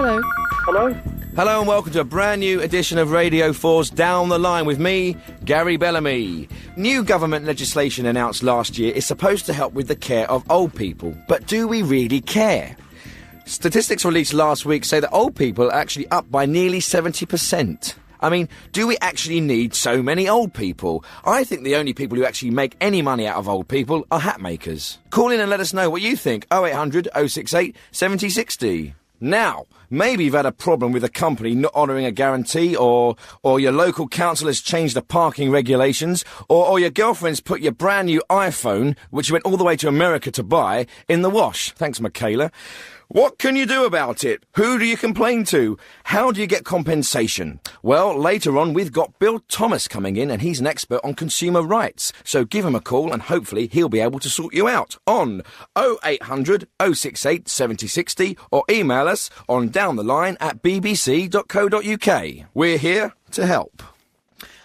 Hello. Hello? Hello and welcome to a brand new edition of Radio 4's Down the Line with me, Gary Bellamy. New government legislation announced last year is supposed to help with the care of old people. But do we really care? Statistics released last week say that old people are actually up by nearly 70%. I mean, do we actually need so many old people? I think the only people who actually make any money out of old people are hat makers. Call in and let us know what you think. 0800 068 7060. Now, maybe you've had a problem with a company not honouring a guarantee, or your local council has changed the parking regulations, or your girlfriend's put your brand new iPhone, which you went all the way to America to buy, in the wash. Thanks, Michaela. What can you do about it? Who do you complain to? How do you get compensation? Well, later on, we've got Bill Thomas coming in, and he's an expert on consumer rights. So give him a call, and hopefully he'll be able to sort you out on 0800 068 7060, or email us on downtheline@bbc.co.uk. We're here to help.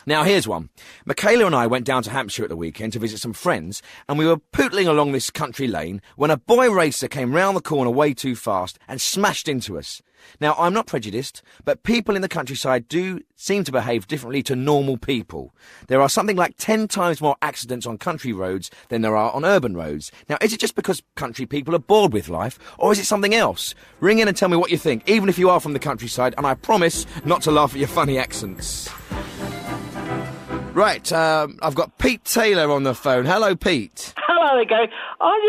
Now, here's one. Michaela and I went down to Hampshire at the weekend to visit some friends, and we were pootling along this country lane when a boy racer came round the corner way too fast and smashed into us. Now, I'm not prejudiced, but people in the countryside do seem to behave differently to normal people. There are something like 10 times more accidents on country roads than there are on urban roads. Now, is it just because country people are bored with life, or is it something else? Ring in and tell me what you think, even if you are from the countryside, and I promise not to laugh at your funny accents. Right, I've got Pete Taylor on the phone. Hello, Pete. Hello again. I'm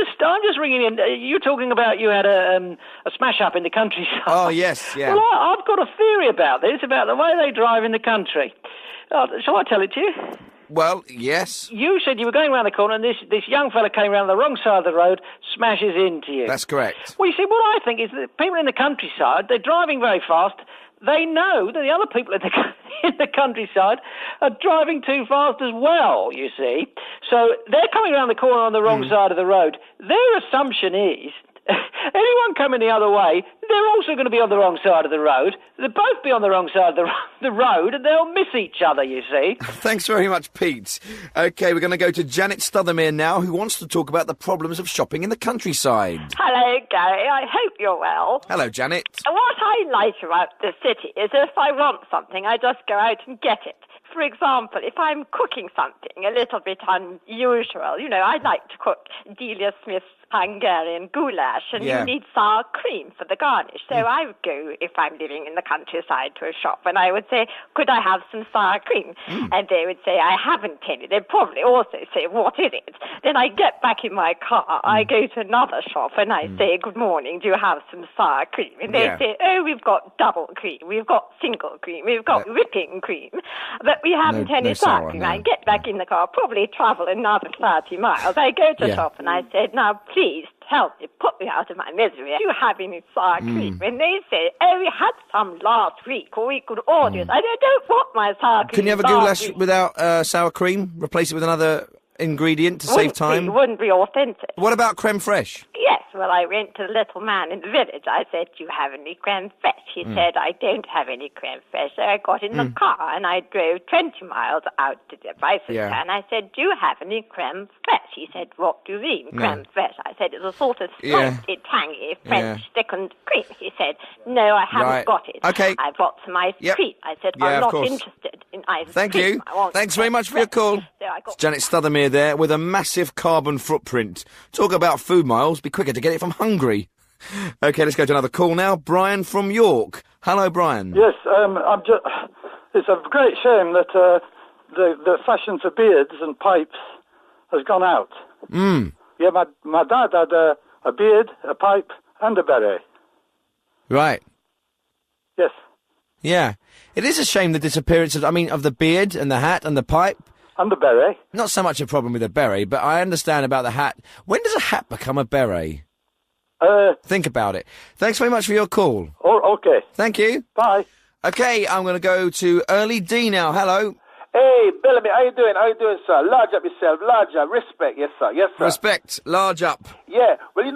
just ringing in. You're talking about you had a smash-up in the countryside. Oh, yes, yeah. Well, I've got a theory about this, about the way they drive in the country. Shall I tell it to you? Well, yes. You said you were going around the corner and this young fella came around the wrong side of the road, smashes into you. That's correct. Well, you see, what I think is that people in the countryside, they're driving very fast. They know that the other people in the countryside are driving too fast as well, you see. So they're coming around the corner on the wrong side of the road. Their assumption is anyone coming the other way, they're also going to be on the wrong side of the road. They'll both be on the wrong side of the road, and they'll miss each other, you see. Thanks very much, Pete. OK, we're going to go to Janet Stuthermere now, who wants to talk about the problems of shopping in the countryside. Hello, Gary. I hope you're well. Hello, Janet. What I like about the city is if I want something, I just go out and get it. For example, if I'm cooking something a little bit unusual, you know, I like to cook Delia Smith's Hungarian goulash, and you need sour cream for the garnish. So I would go, if I'm living in the countryside, to a shop, and I would say, could I have some sour cream? And they would say, I haven't any. They'd probably also say, what is it? Then I get back in my car, I go to another shop, and I say, good morning, do you have some sour cream? And they say, oh, we've got double cream, we've got single cream, we've got whipping cream, but we haven't any sour cream. I get back in the car, probably travel another 30 miles. I go to the shop, and I said, now, please help me, put me out of my misery. Do you have any sour cream? And they say, oh, we had some last week, or we could order it. I don't want my sour cream. Can you have a goulash without sour cream? Replace it with another ingredient to save time? It wouldn't be authentic. What about creme fraiche? Yes, well, I went to the little man in the village. I said, do you have any creme fraiche? He said, I don't have any creme fraiche. So I got in the car, and I drove 20 miles out to the bicycle, and I said, do you have any creme fraiche? He said, what do you mean, creme fraiche? I said, it's a sort of slightly tangy French thickened cream. He said, no, I haven't got it. Okay. I've got some ice cream. I said, I'm not interested in ice cream. Thank you. Thanks very much for your call. It's Janet Stuthermere there with a massive carbon footprint. Talk about food miles, be quicker to get it from Hungary. OK, let's go to another call now. Brian from York. Hello, Brian. Yes, it's a great shame that the fashion for beards and pipes has gone out. Yeah, my dad had a beard, a pipe, and a beret. Right. Yes. Yeah. It is a shame the disappearance of the beard and the hat and the pipe. And the beret. Not so much a problem with a beret, but I understand about the hat. When does a hat become a beret? Think about it. Thanks very much for your call. Oh, okay. Thank you. Bye. Okay, I'm going to go to Early D now. Hello. Hey, Bellamy, how you doing? How you doing, sir? Large up yourself, large up. Respect, yes, sir. Yes, sir. Respect, large up. Yeah, well,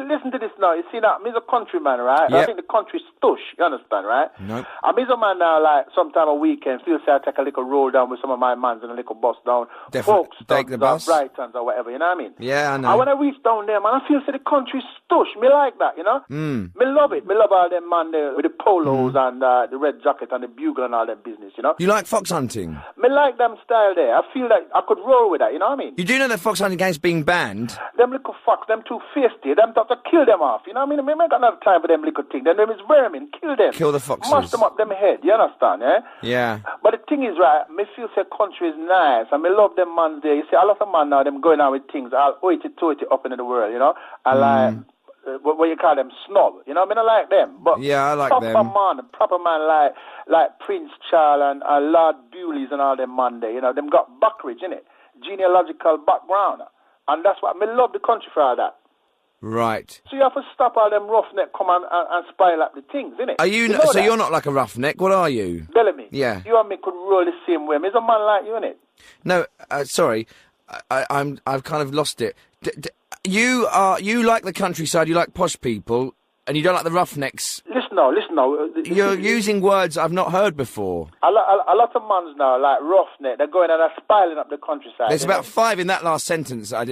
listen to this now. You see now, me's a countryman, right? Yep. I think the country's stush, you understand, right? Nope. I'm a man now, like, sometime a weekend, feel say I take a little roll down with some of my mans and a little bus down. Definitely. Take the bus. Brightons or whatever, you know what I mean? Yeah, I know. And when I reach down there, man, I feel say the country's stush. Me like that, you know? Me love it. Me love all them man there with the polos and the red jacket and the bugle and all that business, you know? You like fox hunting? Me like them style there. I feel like I could roll with that, you know what I mean? You do know that fox hunting game's being banned? Them little fucks, them too feisty, them have to kill them off, you know what I mean? I ain't got enough time for them little things. Them is vermin, kill them. Kill the foxes. Mash them up them head, you understand, eh? Yeah. But the thing is, right, me feel say country is nice, and me love them man there. You see, a lot of man now, them going out with things, all hoity-toity up into the world, you know? And like, what you call them, snob, you know what I mean? I like them. But yeah, I like proper them. Proper man like Prince Charles and Lord Bewley's and all them man there, you know, them got backridge, innit? Genealogical background. And that's what, me love the country for all that. Right. So you have to stop all them roughneck come and spoil up the things, innit? Are you, know so that? you're not like a roughneck, what are you? Bellamy. Yeah. You and me could roll the same way. Me's a man like you, innit? No, sorry, I've kind of lost it. You like the countryside, you like posh people, and you don't like the roughnecks. Listen now. You're using words I've not heard before. A lot of mans now, like roughneck, they're going and they're spiling up the countryside. There's about 5 in that last sentence that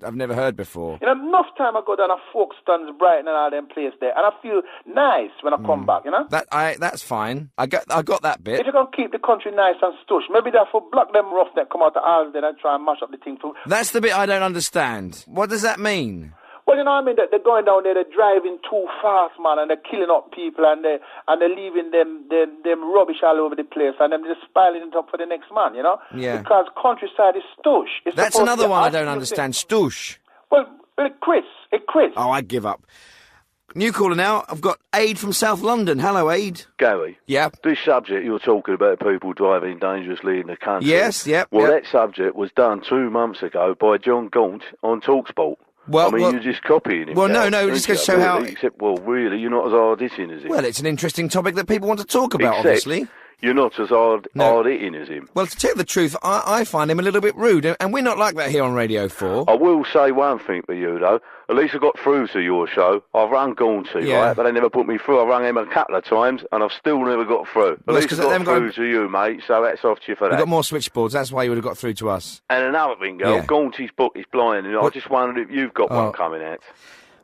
I've never heard before. You know, enough time I go down to Folkestone's, Brighton and all them places there, and I feel nice when I come back, you know? That's fine. I got that bit. If you're going to keep the country nice and stush, maybe therefore block them roughneck, come out to Ireland and try and mash up the thing. That's the bit I don't understand. What does that mean? Well, you know what I mean? They're going down there, they're driving too fast, man, and they're killing up people, and they're leaving them rubbish all over the place, and them just piling it up for the next man, you know? Yeah. Because countryside is stush. That's another one I don't understand. Stush. Well, Chris. Oh, I give up. New caller now. I've got Aid from South London. Hello, Aid. Gary. Yeah. This subject you're talking about people driving dangerously in the country. Yes, yep. Well, that subject was done 2 months ago by John Gaunt on TalkSport. Well, I mean, you're just copying him. Well, no, just goes to show how... Except, well, really, you're not as hard-hitting as him. Well, it's an interesting topic that people want to talk about, obviously. You're not as hard-hitting as him. Well, to tell you the truth, I find him a little bit rude, and we're not like that here on Radio 4. I will say one thing for you, though. At least I got through to your show. I've rung Gaunty, right? But they never put me through. I rung him a couple of times, and I've still never got through. At least I got through to you, mate, so that's off to you for that. You've got more switchboards, that's why you would have got through to us. And another thing, girl, Gaunty's book is blind, and I just wondered if you've got one coming out.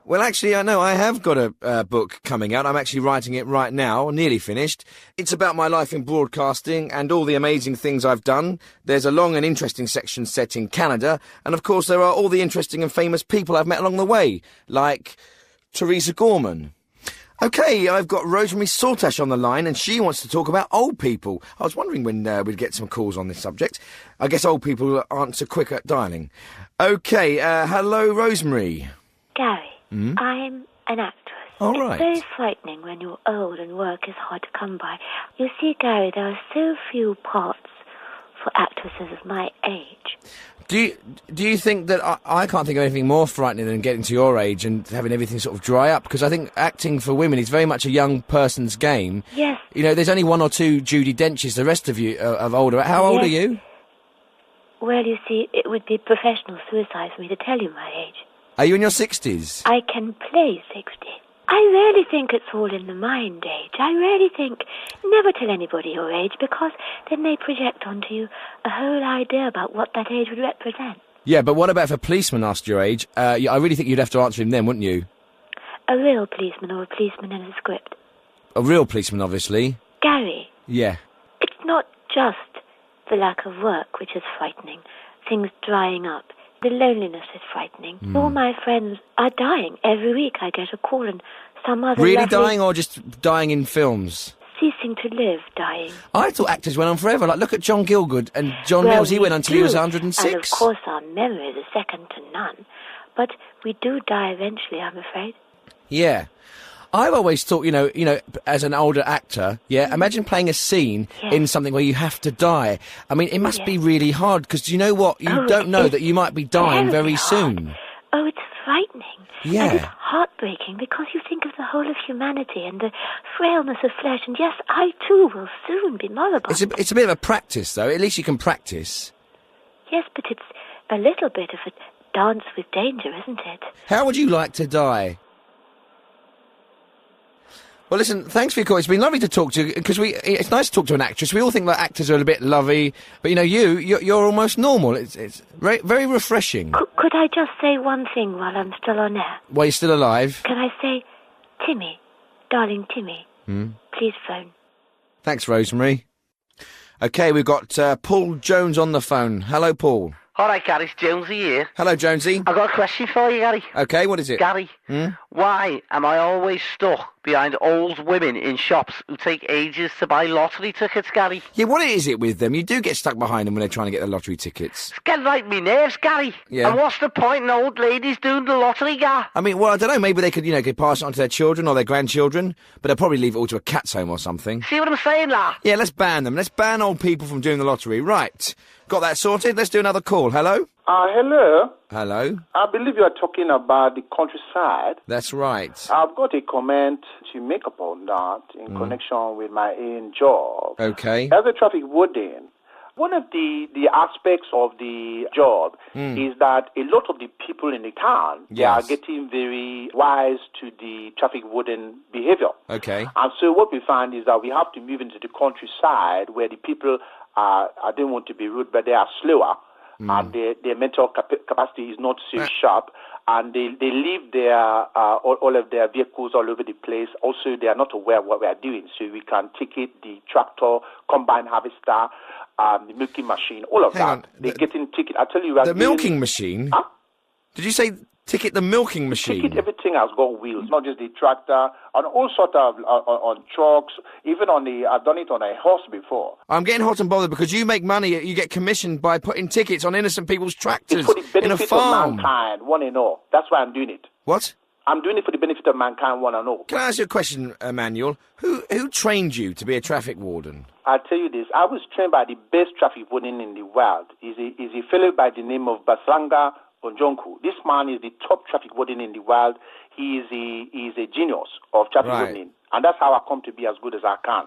Well, actually, I know I have got a book coming out. I'm actually writing it right now, nearly finished. It's about my life in broadcasting and all the amazing things I've done. There's a long and interesting section set in Canada, and of course there are all the interesting and famous people I've met along the way, like Teresa Gorman. OK, I've got Rosemary Saltash on the line, and she wants to talk about old people. I was wondering when we'd get some calls on this subject. I guess old people aren't so quick at dialing. OK, hello, Rosemary. Gary. I'm an actress. All right. It's very frightening when you're old and work is hard to come by. You see, Gary, there are so few parts for actresses of my age. Do you think that I can't think of anything more frightening than getting to your age and having everything sort of dry up? Because I think acting for women is very much a young person's game. Yes. You know, there's only 1 or 2 Judi Denches. The rest of you are older. How old are you? Well, you see, it would be professional suicide for me to tell you my age. Are you in your 60s? I can play 60. I really think it's all in the mind age. I really think never tell anybody your age, because then they project onto you a whole idea about what that age would represent. Yeah, but what about if a policeman asked your age? I really think you'd have to answer him then, wouldn't you? A real policeman or a policeman in a script. A real policeman, obviously. Gary. Yeah. It's not just the lack of work which is frightening, things drying up. The loneliness is frightening. All my friends are dying. Every week I get a call, and some other Really dying, or just dying in films? Ceasing to live, dying. I thought actors went on forever. Like, look at John Gielgud and John Mills. He went until he was 106. And of course our memories are second to none. But we do die eventually, I'm afraid. Yeah. I've always thought, you know, as an older actor, imagine playing a scene in something where you have to die. I mean, it must be really hard, because you know what? You don't know that you might be dying very soon. Oh, it's frightening. Yeah. And it's heartbreaking because you think of the whole of humanity and the frailness of flesh, and yes, I too will soon be moribund. It's a bit of a practice, though. At least you can practice. Yes, but it's a little bit of a dance with danger, isn't it? How would you like to die? Well, listen, thanks for your call. It's been lovely to talk to you, because it's nice to talk to an actress. We all think that actors are a bit lovey, but, you're almost normal. It's very, very refreshing. Could I just say one thing while I'm still on air? While you're still alive? Can I say, Timmy, darling Timmy, please phone. Thanks, Rosemary. OK, we've got Paul Jones on the phone. Hello, Paul. All right, Gary, it's Jonesy here. Hello, Jonesy. I've got a question for you, Gary. OK, what is it? Gary, why am I always stuck behind old women in shops who take ages to buy lottery tickets, Gary? Yeah, what is it with them? You do get stuck behind them when they're trying to get the lottery tickets. It's getting right me nerves, Gary. Yeah. And what's the point in old ladies doing the lottery, Gar? I mean, well, I don't know, maybe they could pass it on to their children or their grandchildren, but they'll probably leave it all to a cat's home or something. See what I'm saying, lad? Yeah, let's ban them. Let's ban old people from doing the lottery. Right. Got that sorted? Let's do another call. Hello? Hello. Hello? I believe you are talking about the countryside. That's right. I've got a comment to make upon that in connection with my own job. Okay. As a traffic warden, one of the aspects of the job is that a lot of the people in the town, they are getting very wise to the traffic warden behavior. Okay. And so what we find is that we have to move into the countryside where the people are, I don't want to be rude, but they are slower. And their mental capacity is not so sharp, and they leave their all of their vehicles all over the place. Also, they are not aware of what we are doing, so we can ticket the tractor, combine harvester, the milking machine, all of that. They're getting ticket. I tell you, the milking machine. Huh? Did you say ticket the milking machine? Ticket everything has got wheels, not just the tractor, on all sort of on trucks, even on the. I've done it on a horse before. I'm getting hot and bothered because you make money. You get commissioned by putting tickets on innocent people's tractors it's for the benefit in a farm. of mankind, one and all. That's why I'm doing it. What? I'm doing it for the benefit of mankind, one and all. Can I ask you a question, Emmanuel? Who trained you to be a traffic warden? I'll tell you this. I was trained by the best traffic warden in the world. He's a fellow by the name of Basanga Onjonku. This man is the top traffic warden in the world. He is a genius of traffic wardening. And that's how I come to be as good as I can.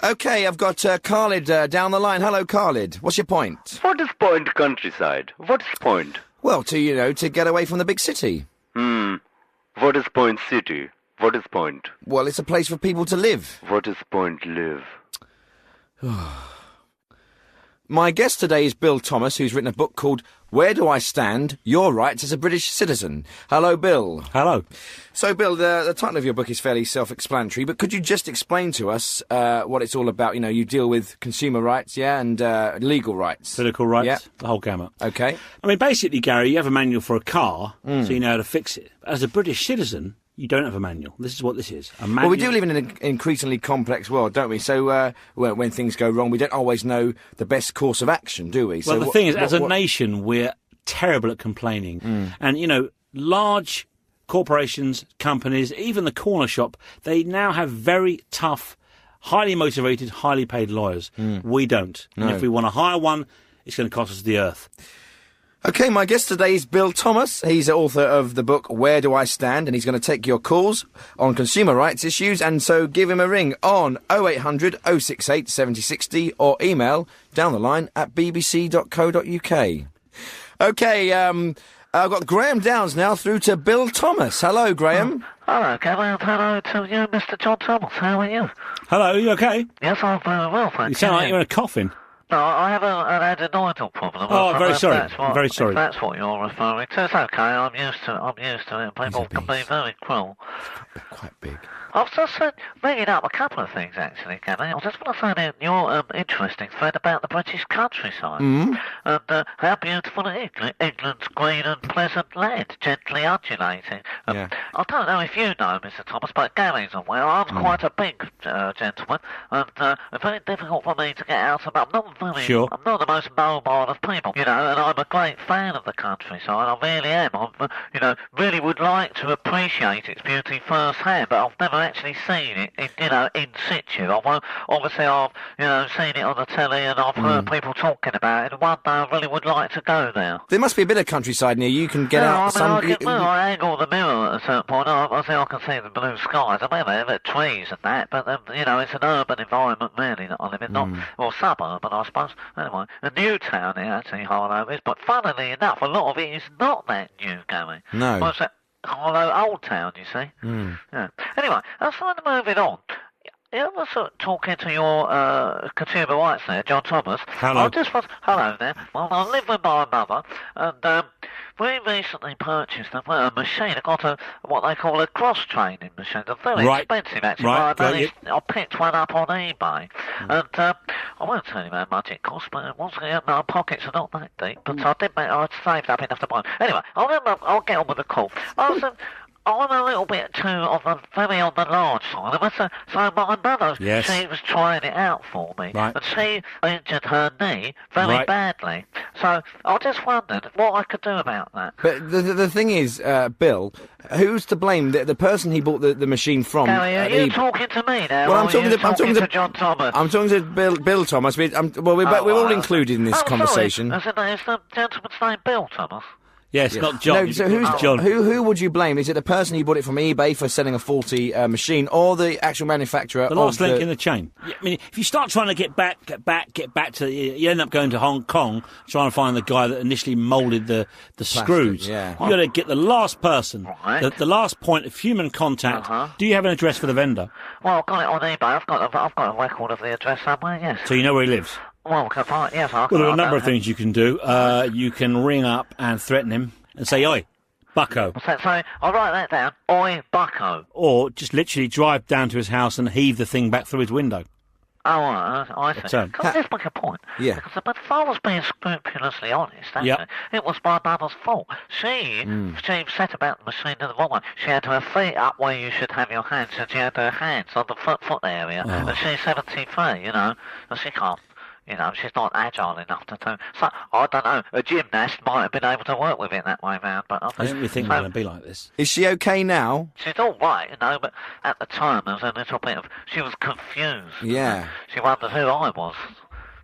OK, I've got Khalid down the line. Hello, Khalid. What's your point? What is point countryside? What is point? Well, to get away from the big city. What is point city? What is point? Well, it's a place for people to live. What is point live? My guest today is Bill Thomas, who's written a book called Where Do I Stand? Your Rights as a British Citizen. Hello, Bill. Hello. So, Bill, the title of your book is fairly self-explanatory, but could you just explain to us what it's all about? You know, you deal with consumer rights, and legal rights. Political rights, the whole gamut. OK. I mean, basically, Gary, you have a manual for a car, so you know how to fix it. As a British citizen, you don't have a manual. This is what this is. A manual. Well, we do live in an increasingly complex world, don't we? So when things go wrong, we don't always know the best course of action, do we? Well, so the thing is, as a nation, we're terrible at complaining. And, you know, large corporations, companies, even the corner shop, they now have very tough, highly motivated, highly paid lawyers. We don't. No. And if we want to hire one, it's going to cost us the earth. OK, my guest today is Bill Thomas. He's the author of the book Where Do I Stand? And he's going to take your calls on consumer rights issues. And so give him a ring on 0800 068 7060 or email down the line at bbc.co.uk. OK, I've got Graham Downs now through to Bill Thomas. Hello, Graham. Hello, Gavin. Hello to you, Mr. John Thomas. How are you? Hello, are you OK? Yes, I'm very well, thank you. You sound like you're in a coffin. No, I have an adenoidal problem. Oh, very sorry. Very sorry. If that's what you're referring to, it's okay. I'm used to it. People can be very cruel. Quite big. I was just bringing up a couple of things, actually, Gavin. I just want to say that your interesting thread about the British countryside and how beautiful it is. England's green and pleasant land, gently undulating. I don't know if you know, Mr. Thomas, but Gary's aware I'm quite a big gentleman, and it's very difficult for me to get out about. I'm not I'm not the most mobile of people, and I'm a great fan of the countryside. I really am. I, really would like to appreciate its beauty firsthand, but I've never actually seen it, in situ. Obviously, I've, seen it on the telly and I've heard people talking about it. And one day I really would like to go there. There must be a bit of countryside near you. You can get out. I angle the mirror at a certain point. I can see the blue skies. I mean, there are trees and that, but it's an urban environment really that I live in, or suburban, I suppose. Anyway, a new town here, actually, Harlow is. But funnily enough, a lot of it is not that new, Gary. No. Well, it's that Harlow Old Town, you see. Yeah. Anyway, let's find moving on. I was talking to your consumer rights there, John Thomas. Hello. Hello there. Well, I live with my mother, and we recently purchased a machine. I got what they call a cross-training machine. They're very expensive, actually. But I picked one up on eBay. And I won't tell you how much it cost, but once again, my pockets are not that deep. But I'd saved up enough to buy it. Anyway, I'll get on with the call. I'm a little bit very on the large side. So my mother, she was trying it out for me, and she injured her knee very badly. So I just wondered what I could do about that. But the thing is, Bill, who's to blame? The person he bought the machine from. Gary, are you talking to me now? Well, I'm talking to John Thomas. I'm talking to Bill Thomas. We're all included in this conversation. Is the gentleman's name Bill Thomas? Yes, not John. No, so who's John? Who would you blame? Is it the person who bought it from eBay for selling a faulty machine, or the actual manufacturer? The last link in the chain. I mean, if you start trying to get back to, you end up going to Hong Kong trying to find the guy that initially moulded the screws. Yeah. You got to get the last person, the last point of human contact. Do you have an address for the vendor? Well, I've got it on eBay. I've got a record of the address somewhere. Yes. So you know where he lives. Well, yes, well, there are a number of things you can do. You can ring up and threaten him and say, "Oi, bucko." What's that? Sorry, I'll write that down. Oi, bucko. Or just literally drive down to his house and heave the thing back through his window. Oh, I see. Can I just make a point? Yeah. Because if I was being scrupulously honest, actually, it was my mother's fault. She set about the machine in the wrong way. She had her feet up where you should have your hands, and she had her hands on the foot area. And she's 73, and she can't. She's not agile enough to do. So, I don't know, a gymnast might have been able to work with it that way round, but I don't really think it's going to be like this. Is she okay now? She's all right, but at the time there was a little bit of... She was confused. Yeah. She wondered who I was.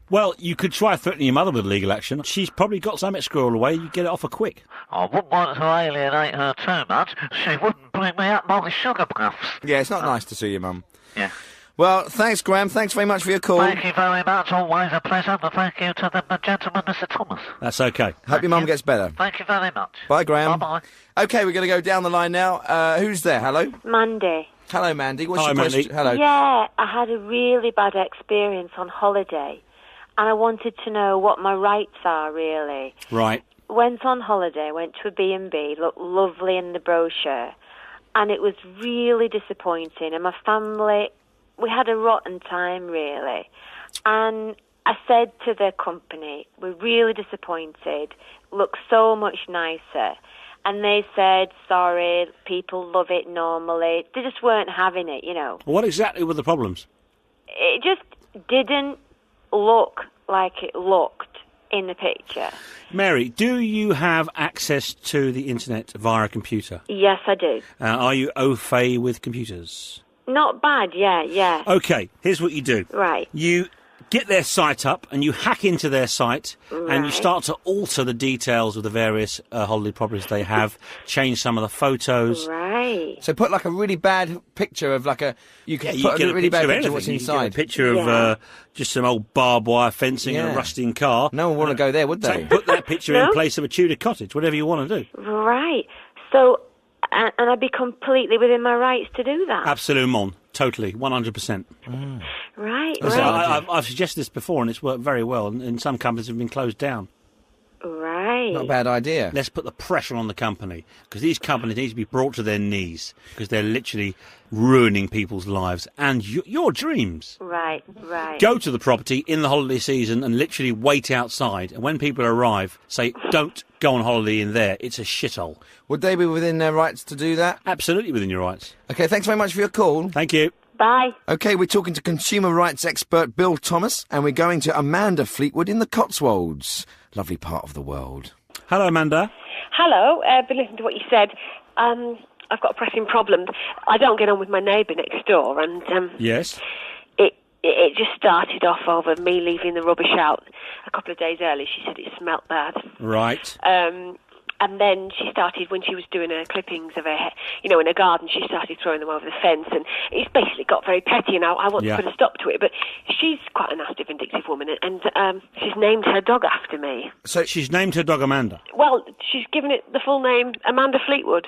Well, you could try threatening your mother with legal action. She's probably got something squirreled away. You get it off her quick. I wouldn't want to alienate her too much. She wouldn't bring me up my sugar puffs. Yeah, it's not nice to see your mum. Yeah. Well, thanks, Graham. Thanks very much for your call. Thank you very much. Always a pleasure. And thank you to the gentleman, Mr. Thomas. That's okay. Hope your mum gets better. Thank you very much. Bye, Graham. Bye-bye. Okay, we're going to go down the line now. Who's there? Hello? Mandy. Hello, Mandy. What's Hi, your Mandy. question? Hello. Yeah, I had a really bad experience on holiday, and I wanted to know what my rights are, really. Right. Went on holiday, went to a B&B, looked lovely in the brochure, and it was really disappointing, and my family... We had a rotten time, really. And I said to the company, we're really disappointed, looks so much nicer. And they said, sorry, people love it normally. They just weren't having it, What exactly were the problems? It just didn't look like it looked in the picture. Mary, do you have access to the internet via a computer? Yes, I do. Are you au fait with computers? Not bad, yeah. Okay, here's what you do. Right. You get their site up and you hack into their site and you start to alter the details of the various holiday properties they have, change some of the photos. Right. So put like a really bad picture of like a... You can put a really bad picture of what's inside. You get a picture of just some old barbed wire fencing and a rusting car. No one would want to go there, would they? So put that picture in place of a Tudor cottage, whatever you want to do. Right. So... And I'd be completely within my rights to do that? Absolument. Totally. 100%. Right. I've suggested this before and it's worked very well. And some companies have been closed down. Right. Not a bad idea. Let's put the pressure on the company. Because these companies need to be brought to their knees. Because they're literally ruining people's lives and your dreams. Right. Go to the property in the holiday season and literally wait outside. And when people arrive, say, don't go on holiday in there. It's a shithole. Would they be within their rights to do that? Absolutely within your rights. Okay, thanks very much for your call. Thank you. Bye. OK, we're talking to consumer rights expert Bill Thomas, and we're going to Amanda Fleetwood in the Cotswolds. Lovely part of the world. Hello, Amanda. Hello. Been listening to what you said. I've got a pressing problem. I don't get on with my neighbour next door, and Yes. It just started off over me leaving the rubbish out a couple of days early. She said it smelt bad. Right. And then she started, when she was doing her clippings of her, in her garden, she started throwing them over the fence, and it's basically got very petty, and I want to put a stop to it, but she's quite a nasty, vindictive woman, and she's named her dog after me. So she's named her dog Amanda? Well, she's given it the full name, Amanda Fleetwood.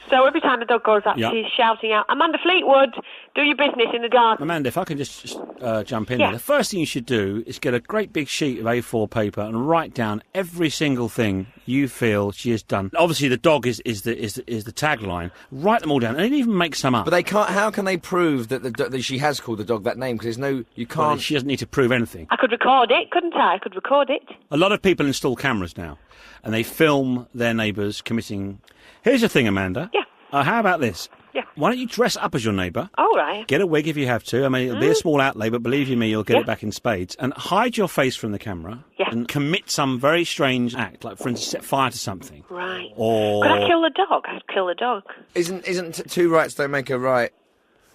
So every time the dog goes up, she's shouting out, Amanda Fleetwood, do your business in the garden. Amanda, if I can just jump in there. The first thing you should do is get a great big sheet of A4 paper and write down every single thing you feel she has done. Obviously, the dog is the tagline. Write them all down, and even make some up. But they can't. How can they prove that she has called the dog that name? Because you can't. Well, she doesn't need to prove anything. I could record it, couldn't I? I could record it. A lot of people install cameras now, and they film their neighbours committing. Here's the thing, Amanda. Yeah. How about this? Yeah. Why don't you dress up as your neighbour? All right. Get a wig if you have to. I mean, it'll be a small outlay, but believe you me, you'll get it back in spades. And hide your face from the camera. Yeah. And commit some very strange act, like, for instance, set fire to something. Right. Or... Could I kill the dog? I'd kill the dog. Isn't two rights don't make a right?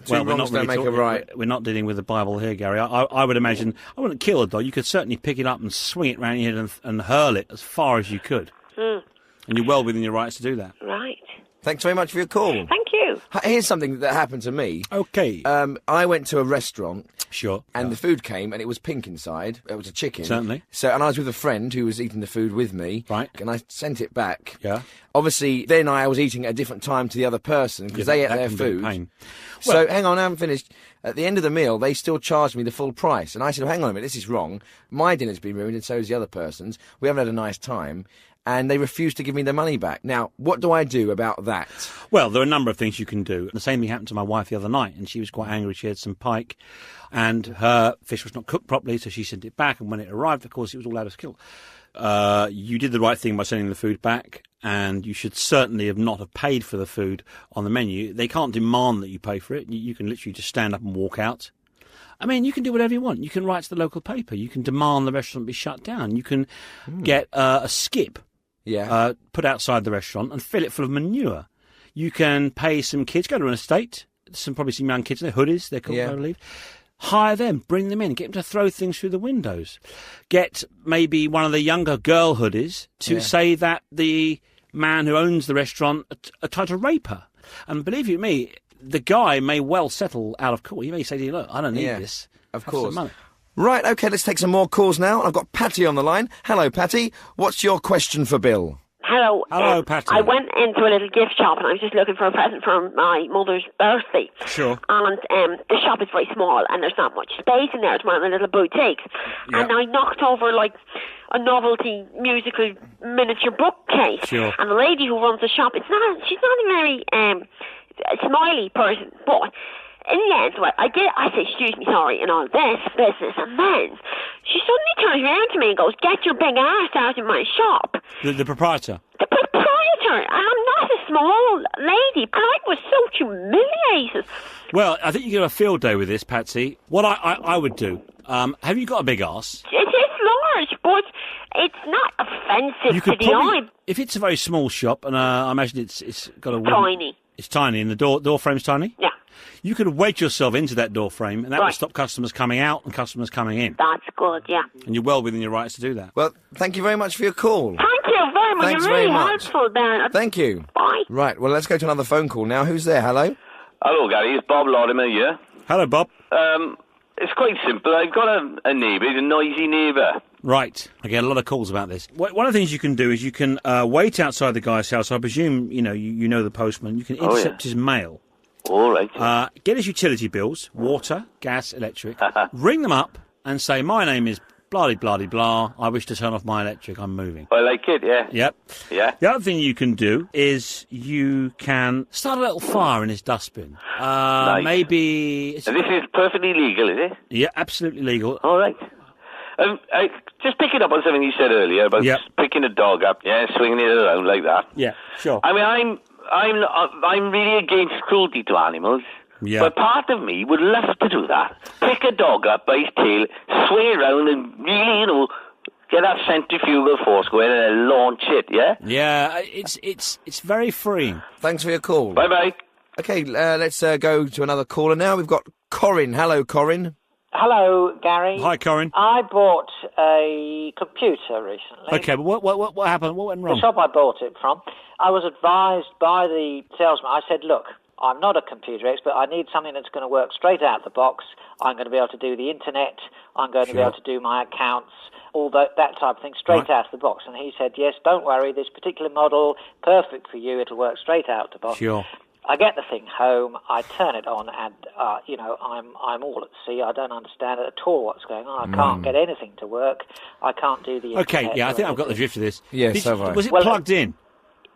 Two wrongs don't make a right. We're not dealing with the Bible here, Gary. I would imagine, I wouldn't kill a dog. You could certainly pick it up and swing it round your head and hurl it as far as you could. And you're well within your rights to do that. Right. Thanks very much for your call. Thank you. Here's something that happened to me. OK. I went to a restaurant. Sure. And the food came, and it was pink inside. It was a chicken. Certainly. And I was with a friend who was eating the food with me. Right. And I sent it back. Yeah. Obviously, then I was eating at a different time to the other person because they ate their food. So, hang on, I haven't finished. At the end of the meal, they still charged me the full price. And I said, hang on a minute, this is wrong. My dinner's been ruined, and so is the other person's. We haven't had a nice time. And they refused to give me the money back. Now, what do I do about that? Well, there are a number of things you can do. The same thing happened to my wife the other night, and she was quite angry. She had some pike, and her fish was not cooked properly, so she sent it back, and when it arrived, of course, it was all out of skill. You did the right thing by sending the food back, and you should certainly not have paid for the food on the menu. They can't demand that you pay for it. You can literally just stand up and walk out. I mean, you can do whatever you want. You can write to the local paper. You can demand the restaurant be shut down. You can get a skip. Yeah. Put outside the restaurant and fill it full of manure. You can pay some kids, go to an estate, probably some young kids, they're hoodies, they're called, I believe. Hire them, bring them in, get them to throw things through the windows. Get maybe one of the younger girl hoodies to say that the man who owns the restaurant tried to rape her. And believe you me, the guy may well settle out of court. He may say to you, look, I don't need this. Of Have course. some money. Right, OK, let's take some more calls now. I've got Patty on the line. Hello, Patty. What's your question for Bill? Hello. Hello, Patty. I went into a little gift shop and I was just looking for a present for my mother's birthday. Sure. And the shop is very small and there's not much space in there. It's one of the little boutiques. Yeah. And I knocked over like a novelty musical miniature bookcase. Sure. And the lady who runs the shop, she's not a very smiley person, but in the end, I said, excuse me, sorry, and all this business, and then she suddenly turns around to me and goes, get your big ass out of my shop. The proprietor? The proprietor, and I'm not a small lady, and I was so humiliated. Well, I think you get a field day with this, Patsy. What I would do, have you got a big arse? It is large, but it's not offensive to the eye. If it's a very small shop, and I imagine it's got a... Tiny. It's tiny, and the door frame's tiny? Yeah. You could wedge yourself into that door frame, and that would stop customers coming out and customers coming in. That's good, yeah. And you're well within your rights to do that. Well, thank you very much for your call. Thank you very much. Thanks You're really very much. helpful, Bernard. Thank you. Bye. Right, well, let's go to another phone call now. Who's there? Hello? Hello, Gary. It's Bob Lorimer here. Hello, Bob. It's quite simple. I've got a neighbour. He's a noisy neighbour. Right. I get a lot of calls about this. One of the things you can do is you can wait outside the guy's house. I presume, you know the postman. You can intercept his mail. All right. Get his utility bills, water, gas, electric, ring them up and say, my name is blah-de-blah-de-blah, I wish to turn off my electric, I'm moving. I like it, yeah. Yep. Yeah. The other thing you can do is you can start a little fire in his dustbin. Nice. Maybe... And this is perfectly legal, is it? Yeah, absolutely legal. All right. Just picking up on something you said earlier about picking a dog up, swinging it around like that. Yeah, sure. I mean, I'm really against cruelty to animals. Yeah. But part of me would love to do that. Pick a dog up by his tail, swing it around and really, get that centrifugal force going and then launch it, yeah? Yeah, it's very freeing. Thanks for your call. Bye-bye. Okay, let's go to another caller now. We've got Corin. Hello, Corin. Hello, Gary. Hi, Corin. I bought a computer recently. Okay, but what happened? What went wrong? The shop I bought it from, I was advised by the salesman. I said, look, I'm not a computer expert. I need something that's going to work straight out of the box. I'm going to be able to do the internet. I'm going to be able to do my accounts, all that type of thing, straight out of the box. And he said, yes, don't worry, this particular model, perfect for you. It'll work straight out of the box. Sure. I get the thing home, I turn it on, and, I'm all at sea. I don't understand at all what's going on. I can't get anything to work. I can't do the internet. Okay, yeah, I think I've got the drift of this. Yes, have I. Was it plugged in?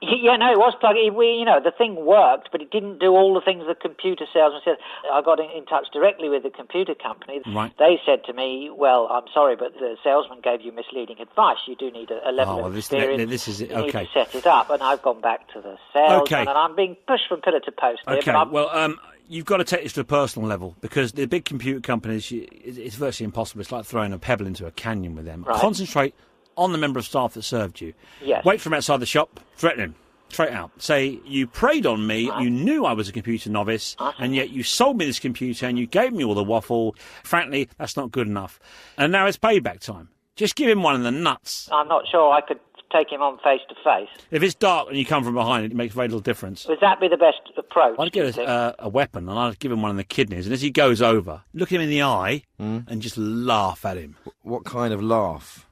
Yeah, no, it was plugged in. The thing worked, but it didn't do all the things the computer salesman said. I got in touch directly with the computer company. Right. They said to me, well, I'm sorry, but the salesman gave you misleading advice. You do need a level of experience. This is it. You Okay. need to set it up. And I've gone back to the salesman, and I'm being pushed from pillar to post here. Okay, but well, you've got to take this to a personal level, because the big computer companies, it's virtually impossible. It's like throwing a pebble into a canyon with them. Right. Concentrate on the member of staff that served you. Yes. Wait for him outside the shop, threaten him. Straight out. Say, you preyed on me, you knew I was a computer novice, and yet you sold me this computer and you gave me all the waffle. Frankly, that's not good enough. And now it's payback time. Just give him one in the nuts. I'm not sure I could take him on face to face. If it's dark and you come from behind, it makes very little difference. Would that be the best approach? I'd get a weapon and I'd give him one in the kidneys, and as he goes over, look him in the eye and just laugh at him. What kind of laugh?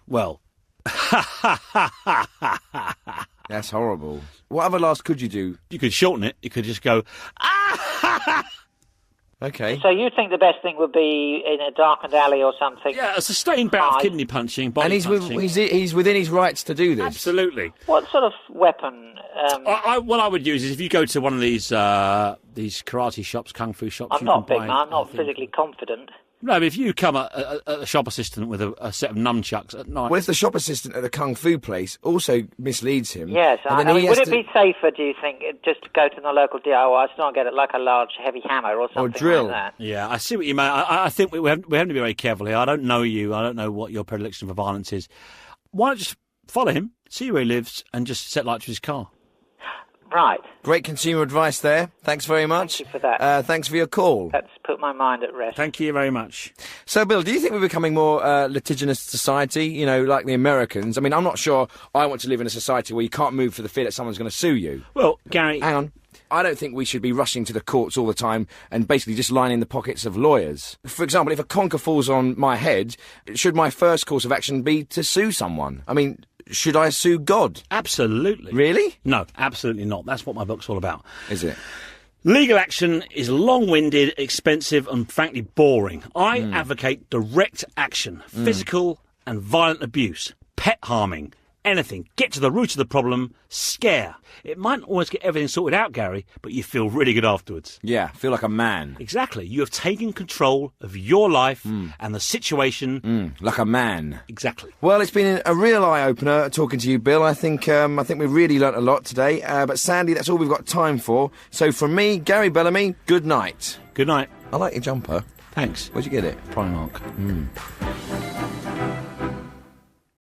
Well, that's horrible. What other laughs could you do? You could shorten it. You could just go, Okay. So you think the best thing would be in a darkened alley or something? Yeah, a sustained bout of kidney punching, body and he's punching. he's within his rights to do this. Absolutely. What sort of weapon? What I would use is if you go to one of these karate shops, kung fu shops. I'm not big, man. I'm not physically confident. No, but if you come a shop assistant with a set of nunchucks at night... Well, if the shop assistant at the kung fu place also misleads him... Yes, would it be safer, do you think, just to go to the local DIY store and get it like a large heavy hammer or something or drill. like that? Yeah, I see what you mean. I think we have to be very careful here. I don't know you. I don't know what your predilection for violence is. Why not just follow him, see where he lives, and just set light to his car? Right. Great consumer advice there. Thanks very much. Thank you for that. Thanks for your call. That's put my mind at rest. Thank you very much. So, Bill, do you think we're becoming more litigious society, like the Americans? I mean, I'm not sure I want to live in a society where you can't move for the fear that someone's going to sue you. Well, Gary... Hang on. I don't think we should be rushing to the courts all the time and basically just lining the pockets of lawyers. For example, if a conker falls on my head, should my first course of action be to sue someone? I mean... should I sue God? Absolutely. Really? No, absolutely not. That's what my book's all about. Is it? Legal action is long-winded, expensive, and frankly boring. I advocate direct action, physical and violent abuse, pet harming, anything. Get to the root of the problem, scare. It mightn't always get everything sorted out, Gary, but you feel really good afterwards. Yeah, feel like a man. Exactly. You have taken control of your life and the situation. Like a man. Exactly. Well, it's been a real eye-opener talking to you, Bill. I think we've really learnt a lot today. But sadly, that's all we've got time for. So from me, Gary Bellamy, good night. Good night. I like your jumper. Thanks. Where'd you get it? Primark.